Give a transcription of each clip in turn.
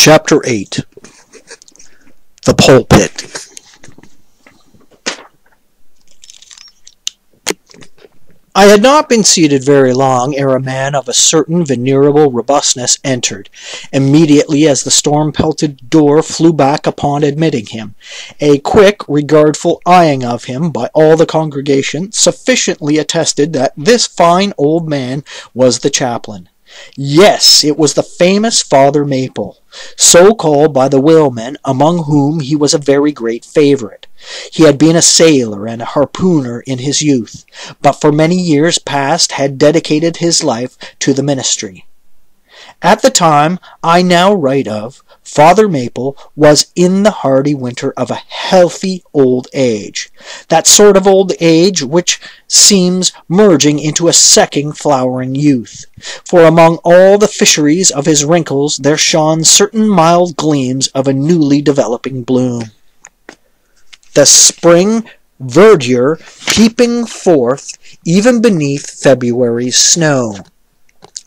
Chapter 8 The Pulpit. I had not been seated very long ere a man of a certain venerable robustness entered, immediately as the storm-pelted door flew back upon admitting him. A quick, regardful eyeing of him by all the congregation sufficiently attested that this fine old man was the chaplain. Yes, it was the famous Father Maple, so called by the whalemen, among whom he was a very great favourite. He had been a sailor and a harpooner in his youth, but for many years past had dedicated his life to the ministry. At the time I now write of, Father Maple was in the hardy winter of a healthy old age, that sort of old age which seems merging into a second flowering youth, for among all the fisheries of his wrinkles there shone certain mild gleams of a newly developing bloom. The spring verdure peeping forth even beneath February's snow.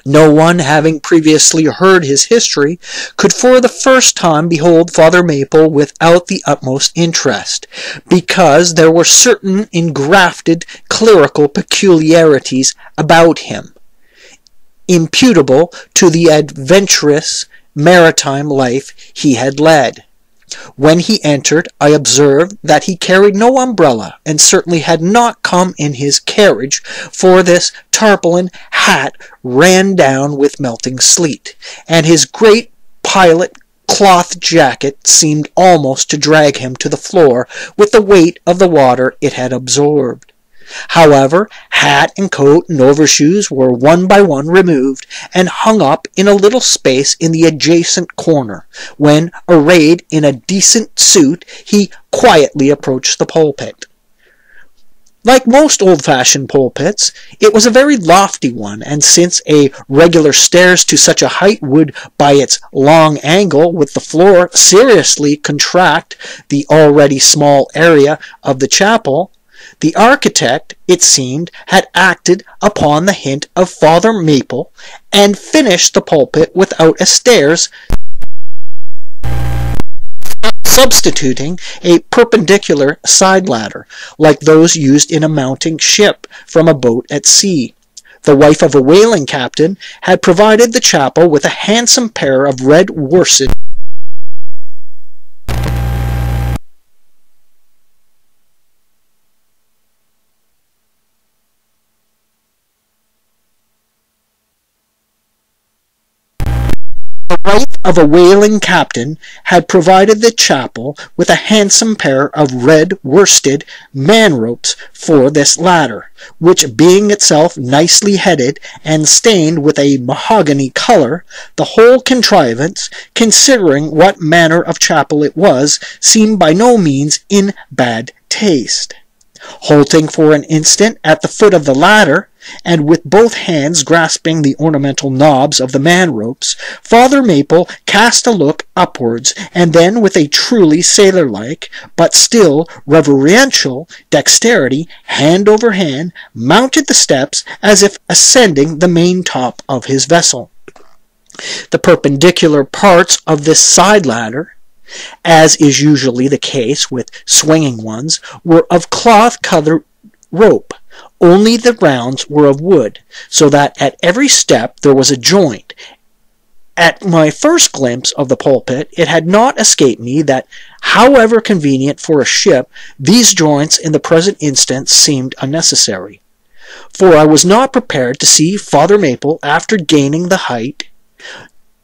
No one, having previously heard his history, could for the first time behold Father Maple without the utmost interest, because there were certain engrafted clerical peculiarities about him, imputable to the adventurous maritime life he had led. When he entered, I observed that he carried no umbrella, and certainly had not come in his carriage, for this tarpaulin hat ran down with melting sleet, and his great pilot cloth jacket seemed almost to drag him to the floor with the weight of the water it had absorbed. However, hat and coat and overshoes were one by one removed and hung up in a little space in the adjacent corner, when, arrayed in a decent suit, he quietly approached the pulpit. Like most old-fashioned pulpits, it was a very lofty one, and since a regular stairs to such a height would, by its long angle with the floor, seriously contract the already small area of the chapel, the architect, it seemed, had acted upon the hint of Father Maple, and finished the pulpit without a stairs, substituting a perpendicular side ladder, like those used in a mounting ship from a boat at sea. The wife of a whaling captain had provided the chapel with a handsome pair of red worsted of a whaling captain had provided the chapel with a handsome pair of red worsted man-ropes for this ladder, which being itself nicely headed and stained with a mahogany colour, the whole contrivance, considering what manner of chapel it was, seemed by no means in bad taste. Halting for an instant at the foot of the ladder, and with both hands grasping the ornamental knobs of the man-ropes, Father Maple cast a look upwards, and then with a truly sailor-like, but still reverential dexterity, hand over hand, mounted the steps as if ascending the main top of his vessel. The perpendicular parts of this side ladder, as is usually the case with swinging ones, were of cloth-covered rope. Only the rounds were of wood, so that at every step there was a joint. At my first glimpse of the pulpit, it had not escaped me that, however convenient for a ship, these joints in the present instance seemed unnecessary. For I was not prepared to see Father Maple, after gaining the height,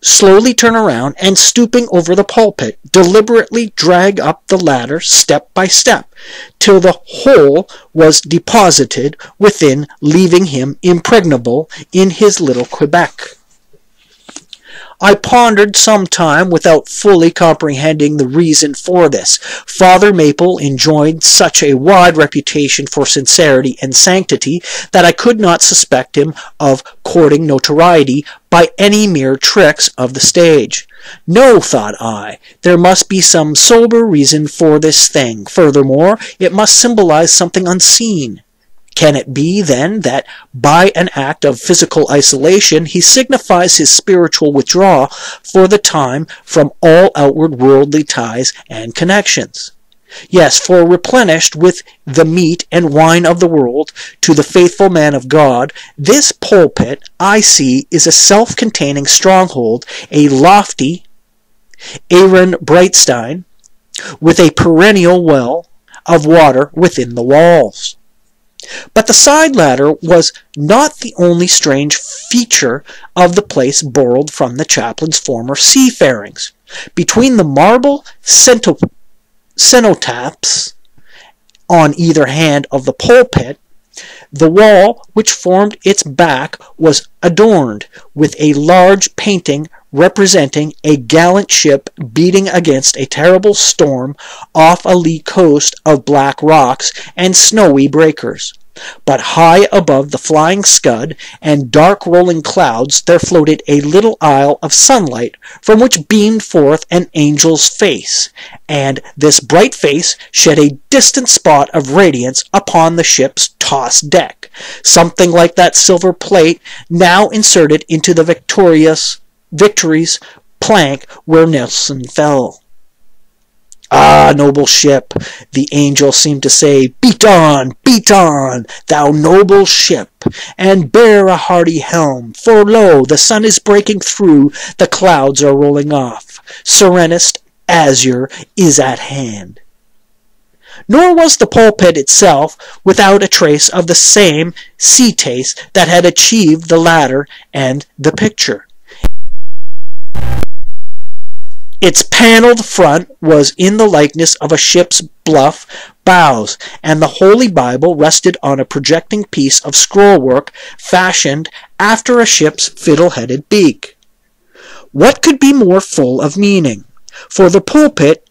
slowly turn around, and stooping over the pulpit, deliberately drag up the ladder step by step, till the whole was deposited within, leaving him impregnable in his little Quebec. I pondered some time without fully comprehending the reason for this. Father Maple enjoyed such a wide reputation for sincerity and sanctity that I could not suspect him of courting notoriety by any mere tricks of the stage. No, thought I, there must be some sober reason for this thing. Furthermore, it must symbolize something unseen. Can it be, then, that by an act of physical isolation he signifies his spiritual withdrawal for the time from all outward worldly ties and connections? Yes, for replenished with the meat and wine of the world, to the faithful man of God, this pulpit, I see, is a self-containing stronghold, a lofty Aaron Brightstein, with a perennial well of water within the walls. But the side ladder was not the only strange feature of the place borrowed from the chaplain's former seafarings. Between the marble cenotaphs on either hand of the pulpit, the wall which formed its back was adorned with a large painting representing a gallant ship beating against a terrible storm off a lee coast of black rocks and snowy breakers. But high above the flying scud and dark rolling clouds there floated a little isle of sunlight from which beamed forth an angel's face, and this bright face shed a distant spot of radiance upon the ship's tossed deck, something like that silver plate now inserted into the Victory's plank where Nelson fell. Ah, noble ship, the angel seemed to say, beat on, thou noble ship, and bear a hardy helm, for lo, the sun is breaking through, the clouds are rolling off, serenest azure is at hand. Nor was the pulpit itself without a trace of the same sea taste that had achieved the ladder and the picture. Its panelled front was in the likeness of a ship's bluff bows, and the Holy Bible rested on a projecting piece of scrollwork fashioned after a ship's fiddle-headed beak. What could be more full of meaning? For the pulpit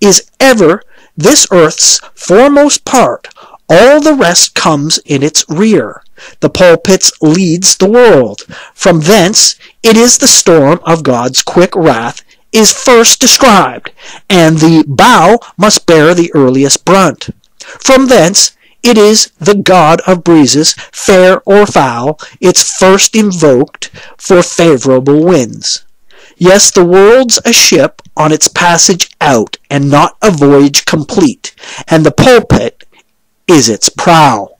is ever this earth's foremost part, all the rest comes in its rear. The pulpit leads the world. From thence it is the storm of God's quick wrath is first described, and the bow must bear the earliest brunt. From thence it is the god of breezes, fair or foul, it's first invoked for favorable winds. Yes, the world's a ship on its passage out, and not a voyage complete, and the pulpit is its prow.